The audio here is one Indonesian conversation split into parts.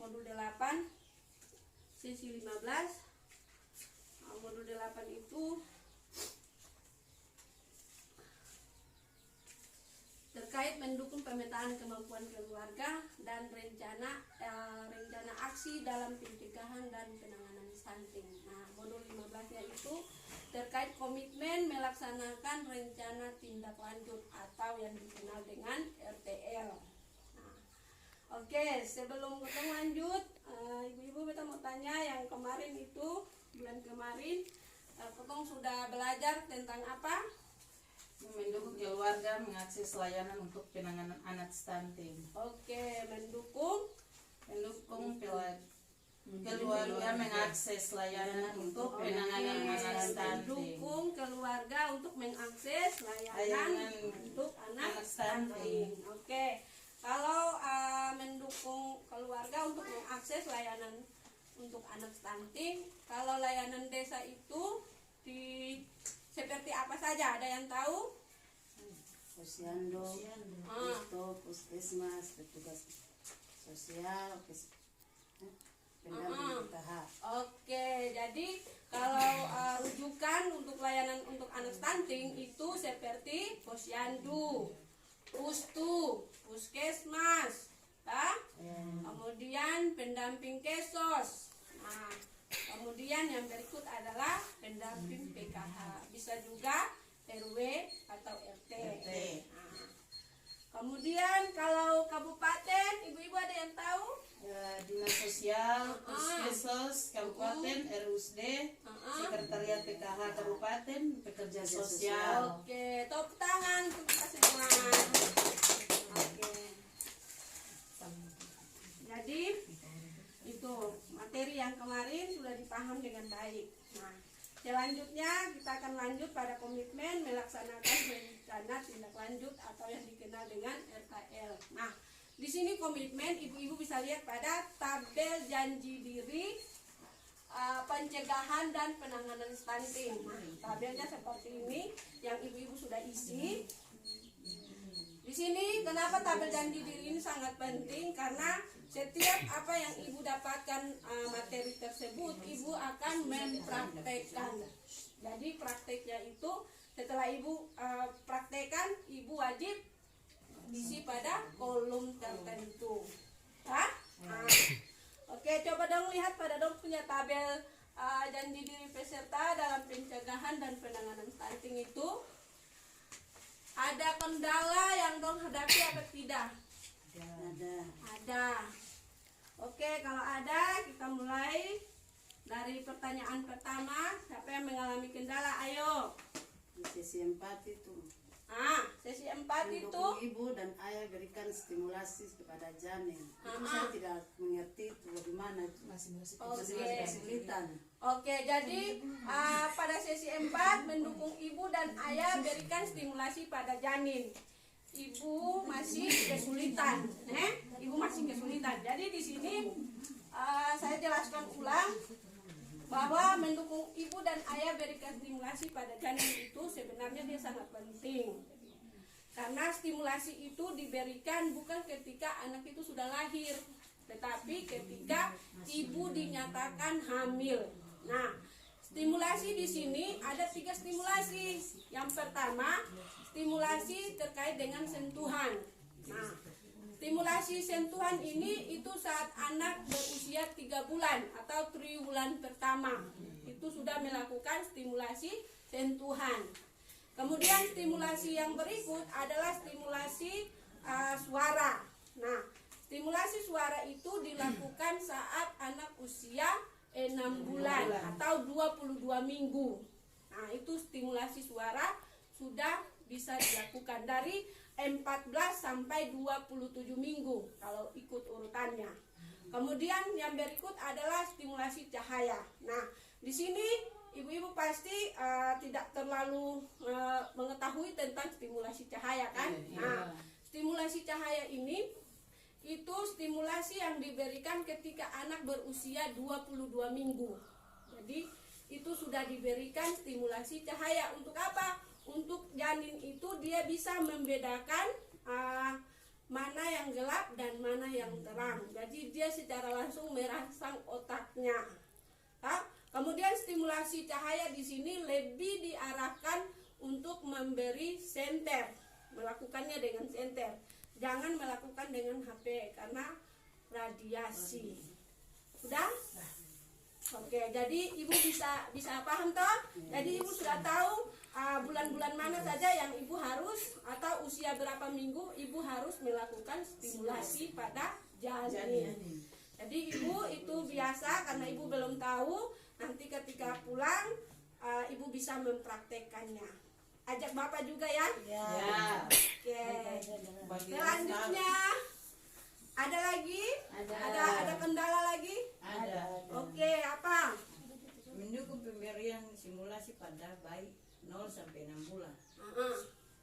modul 8 sesi 15. Modul 8 itu terkait mendukung pemetaan kemampuan keluarga dan rencana aksi dalam pencegahan dan penanganan stunting. Nah, modul 15-nya itu terkait komitmen melaksanakan rencana tindak lanjut atau yang dikenal dengan RTL. Nah, oke, sebelum kita lanjut, ibu-ibu kita mau tanya yang kemarin itu, bulan kemarin, Ketong sudah belajar tentang apa? Mendukung keluarga mengakses layanan untuk penanganan anak stunting. Oke, mendukung keluarga mengakses layanan untuk penanganan anak stunting. Mendukung keluarga untuk mengakses layanan untuk anak stunting. Oke, kalau mendukung keluarga untuk mengakses layanan untuk anak stunting, kalau layanan desa itu seperti apa saja? Ada yang tahu? Posyandu, itu puskesmas, petugas sosial, pendamping PKH. Oke, jadi kalau rujukan untuk layanan untuk anak stunting itu seperti posyandu, pustu, puskesmas, kemudian pendamping kesos. Nah, kemudian yang berikut adalah pendamping PKH, bisa juga RW atau RT. Nah, kemudian kalau kabupaten, ibu-ibu ada yang tahu? Dinas Sosial, Puskesmas Kabupaten, RUSD, Sekretariat PKH Kabupaten, Pekerja Sosial. Oke, tepuk tangan untuk kasih semangat. Oke. Jadi itu materi yang kemarin sudah dipaham dengan baik. Nah, selanjutnya kita akan lanjut pada komitmen melaksanakan rencana tindak lanjut atau yang dikenal dengan RKL. Nah, di sini komitmen ibu-ibu bisa lihat pada tabel janji diri pencegahan dan penanganan stunting. Nah, tabelnya seperti ini yang ibu-ibu sudah isi. Di sini kenapa tabel janji diri ini sangat penting, karena setiap apa yang ibu dapatkan materi tersebut, ibu akan mempraktekkan. Jadi prakteknya itu setelah ibu praktekkan, ibu wajib isi pada kolom tertentu. Nah, oke, coba dong lihat pada dong punya tabel janji diri peserta dalam pencegahan dan penanganan stunting itu. Ada kendala yang dong hadapi apa tidak? Ada. Oke, kalau ada, kita mulai dari pertanyaan pertama. Siapa yang mengalami kendala? Ayo. Di sesi 4 itu. Sesi 4 itu. Mendukung ibu dan ayah berikan stimulasi kepada janin. Itu saya tidak mengerti itu bagaimana itu. Masih kesulitan. Oke, jadi pada sesi 4 mendukung ibu dan ayah berikan stimulasi pada janin. Ibu masih kesulitan, ibu masih kesulitan. Jadi di sini saya jelaskan ulang bahwa mendukung ibu dan ayah berikan stimulasi pada janin itu sebenarnya dia sangat penting. Karena stimulasi itu diberikan bukan ketika anak itu sudah lahir, tetapi ketika ibu dinyatakan hamil. Nah, stimulasi di sini ada 3 stimulasi. Yang pertama, stimulasi terkait dengan sentuhan. Nah, stimulasi sentuhan ini itu saat anak berusia 3 bulan atau triwulan pertama. Itu sudah melakukan stimulasi sentuhan. Kemudian stimulasi yang berikut adalah stimulasi suara. Nah, stimulasi suara itu dilakukan saat anak usia 6 bulan atau 22 minggu. Nah, itu stimulasi suara sudah bisa dilakukan dari 14 sampai 27 minggu kalau ikut urutannya. Kemudian yang berikut adalah stimulasi cahaya. Nah, di sini ibu-ibu pasti tidak terlalu mengetahui tentang stimulasi cahaya, kan? Nah, stimulasi cahaya ini itu stimulasi yang diberikan ketika anak berusia 22 minggu. Jadi itu sudah diberikan stimulasi cahaya. Untuk apa? Untuk janin itu dia bisa membedakan mana yang gelap dan mana yang terang. Jadi dia secara langsung merangsang otaknya. Kemudian stimulasi cahaya di sini lebih diarahkan untuk memberi senter, melakukannya dengan senter. Jangan melakukan dengan HP karena radiasi. Udah? Oke, jadi ibu bisa paham toh? Jadi ibu sudah tahu bulan-bulan mana saja yang ibu harus, atau usia berapa minggu ibu harus melakukan stimulasi pada janin. Jadi ibu itu biasa karena ibu belum tahu. Nanti ketika pulang ibu bisa mempraktekannya. Ajak bapak juga ya. Ya. Oke. Selanjutnya ada lagi? Ada kendala lagi? Ada. Oke, apa? Mendukung pemberian simulasi pada bayi 0 sampai 6 bulan.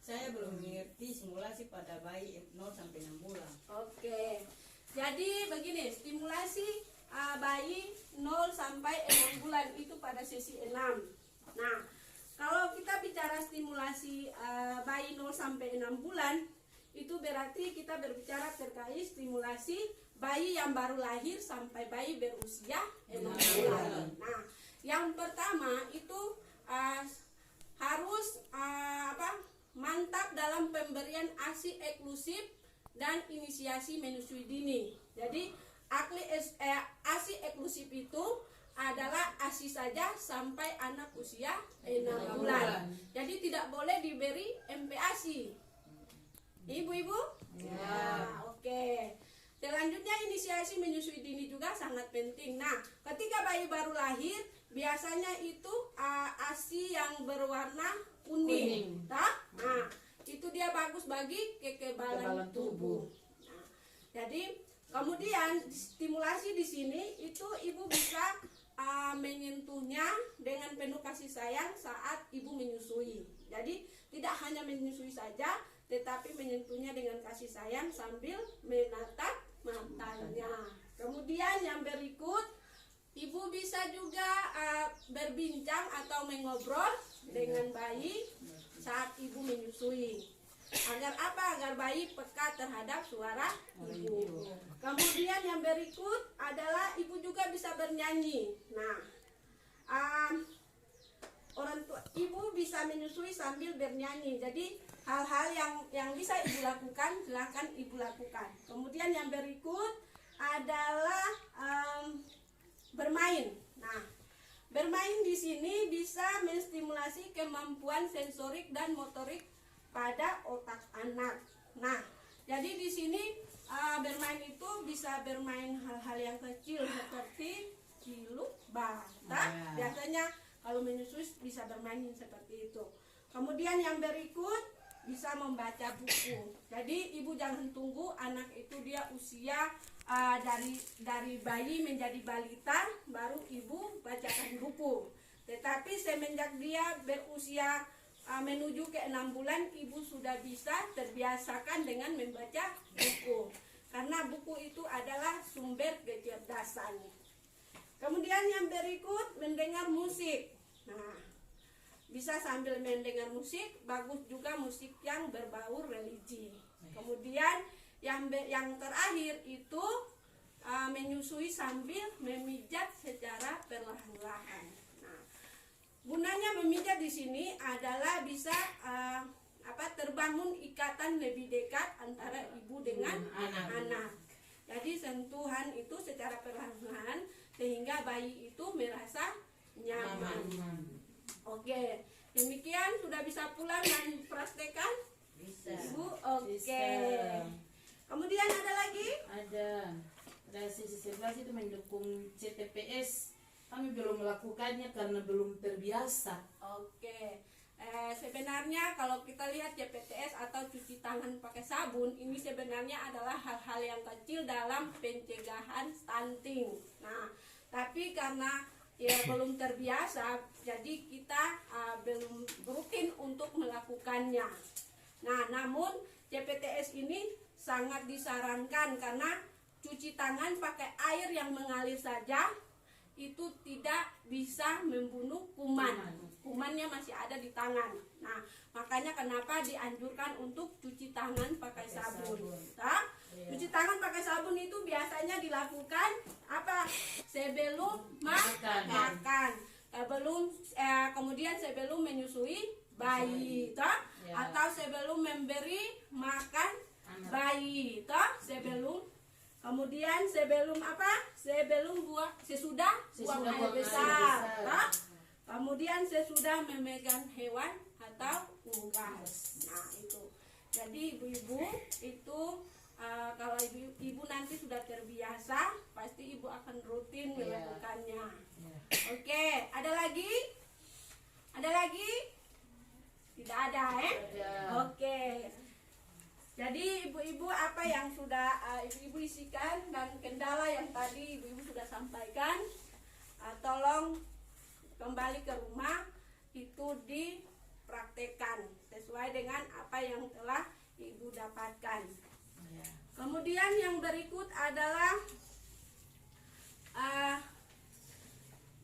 Saya belum mengerti simulasi pada bayi 0 sampai 6 bulan. Oke. Jadi begini, stimulasi bayi 0 sampai 6 bulan itu pada sesi 6. Nah, kalau kita bicara stimulasi bayi 0 sampai 6 bulan, itu berarti kita berbicara terkait stimulasi bayi yang baru lahir sampai bayi berusia 6 bulan. Nah, yang pertama itu harus mantap dalam pemberian ASI eksklusif dan inisiasi menyusui dini. Jadi ASI eksklusif itu adalah ASI saja sampai anak usia 6 bulan. Jadi tidak boleh diberi MPASI. Ibu-ibu? Ya, oke. Selanjutnya inisiasi menyusui dini juga sangat penting. Nah, ketika bayi baru lahir, biasanya itu ASI yang berwarna kuning. Nah, itu dia bagus bagi kekebalan tubuh. Nah, jadi kemudian stimulasi di sini itu ibu bisa menyentuhnya dengan penuh kasih sayang saat ibu menyusui. Jadi tidak hanya menyusui saja, tetapi menyentuhnya dengan kasih sayang sambil menatap matanya. Kemudian yang berikut, ibu bisa juga berbincang atau mengobrol dengan bayi saat ibu menyusui. Agar apa? Agar bayi peka terhadap suara ibu. Kemudian yang berikut adalah ibu juga bisa bernyanyi. Nah, orang tua ibu bisa menyusui sambil bernyanyi. Jadi hal-hal yang bisa ibu lakukan, silakan ibu lakukan. Kemudian yang berikut adalah bermain. Nah, bermain di sini bisa menstimulasi kemampuan sensorik dan motorik pada otak anak. Nah, jadi di sini bermain itu bisa bermain hal-hal yang kecil seperti ciluk, bata. Biasanya kalau menyusui bisa bermain seperti itu. Kemudian yang berikut bisa membaca buku. Jadi ibu jangan tunggu anak itu dia usia dari bayi menjadi balita baru ibu bacakan buku. Tetapi semenjak dia berusia menuju ke 6 bulan, ibu sudah bisa terbiasakan dengan membaca buku. Karena buku itu adalah sumber kecerdasan. Kemudian yang berikut mendengar musik. Nah, bisa sambil mendengar musik, bagus juga musik yang berbau religi. Kemudian yang terakhir itu menyusui sambil memijat secara perlahan-lahan. Nah, gunanya memijat di sini adalah bisa terbangun ikatan lebih dekat antara ibu dengan anak. Jadi sentuhan itu secara perlahan-lahan sehingga bayi itu merasa nyaman. Oke, demikian sudah bisa pulang dan praktekkan? Bisa. Ibu, oke. Kemudian ada lagi? Ada sesi 11 itu mendukung CTPS. Kami belum melakukannya karena belum terbiasa. Oke. Sebenarnya kalau kita lihat CPTS atau cuci tangan pakai sabun, ini sebenarnya adalah hal-hal yang kecil dalam pencegahan stunting. Nah, tapi karena belum terbiasa, jadi kita belum rutin untuk melakukannya. Nah, namun CPTS ini sangat disarankan karena cuci tangan pakai air yang mengalir saja itu tidak bisa membunuh kuman. Kumannya masih ada di tangan. Nah, makanya kenapa dianjurkan untuk cuci tangan pakai sabun. Nah, cuci tangan pakai sabun itu biasanya dilakukan apa? Sebelum makan. Kemudian sebelum menyusui bayi, toh? Atau sebelum memberi makan bayi, toh? Kemudian sebelum apa? Sesudah buang air besar, toh? Kemudian sesudah memegang hewan atau unggas. Nah, itu. Jadi ibu-ibu itu kalau ibu nanti sudah terbiasa, pasti ibu akan rutin melakukannya. Oke, ada lagi? Ada lagi? Tidak ada, Oke. Jadi ibu-ibu apa yang sudah ibu-ibu isikan dan kendala yang tadi ibu-ibu sudah sampaikan, tolong kembali ke rumah itu dipraktekkan sesuai dengan apa yang telah ibu dapatkan. Kemudian yang berikut adalah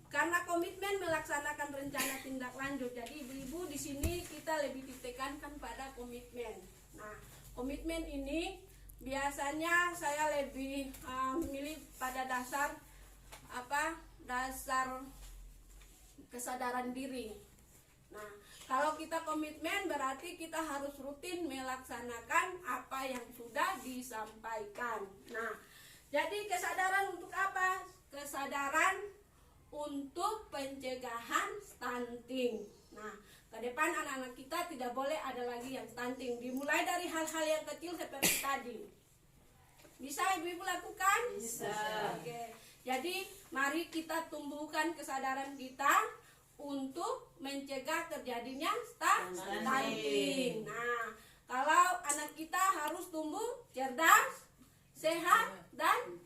karena komitmen melaksanakan rencana tindak lanjut. Jadi ibu-ibu di sini kita lebih ditekankan pada komitmen. Nah, komitmen ini biasanya saya lebih memilih pada dasar kesadaran diri. Nah, kalau kita komitmen berarti kita harus rutin melaksanakan apa yang sudah disampaikan. Nah, jadi kesadaran untuk apa? Kesadaran untuk pencegahan stunting. Nah, ke depan anak-anak kita tidak boleh ada lagi yang stunting. Dimulai dari hal-hal yang kecil seperti tadi. Bisa ibu-ibu lakukan? Bisa. Oke. Jadi mari kita tumbuhkan kesadaran kita untuk mencegah terjadinya stunting. Nah, kalau anak kita harus tumbuh cerdas, sehat, dan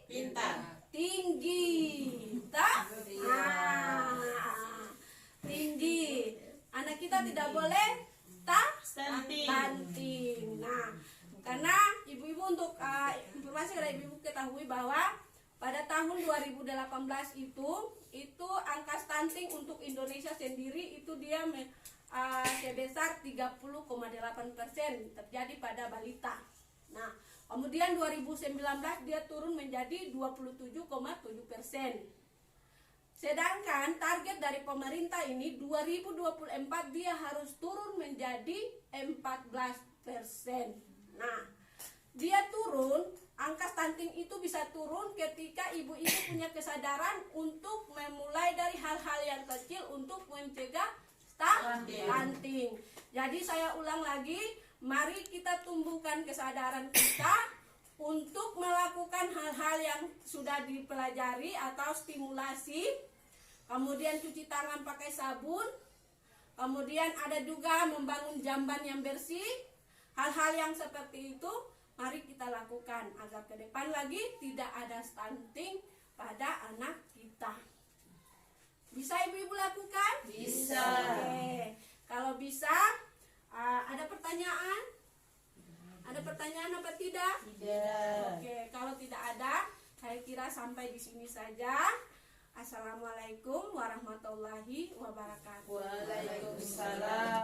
Pintar. tinggi. Tinggi. Anak kita tidak boleh stunting. Nah, karena ibu-ibu untuk informasi dari ibu-ibu ketahui bahwa pada tahun 2018 itu angka stunting untuk Indonesia sendiri itu dia sebesar 30,8% terjadi pada balita. Nah, kemudian 2019 dia turun menjadi 27,7%. Sedangkan target dari pemerintah ini 2024 dia harus turun menjadi 14%. Nah, dia turun, angka stunting itu bisa turun ketika ibu-ibu punya kesadaran untuk memulai dari hal-hal yang kecil untuk mencegah stunting. Jadi saya ulang lagi, mari kita tumbuhkan kesadaran kita untuk melakukan hal-hal yang sudah dipelajari atau stimulasi, kemudian cuci tangan pakai sabun, kemudian ada juga membangun jamban yang bersih. Hal-hal yang seperti itu mari kita lakukan agar ke depan lagi tidak ada stunting pada anak kita. Bisa ibu-ibu lakukan? Bisa. Oke. Kalau bisa, ada pertanyaan? Ada pertanyaan apa tidak? Tidak. Oke, kalau tidak ada, saya kira sampai di sini saja. Assalamualaikum warahmatullahi wabarakatuh. Waalaikumsalam.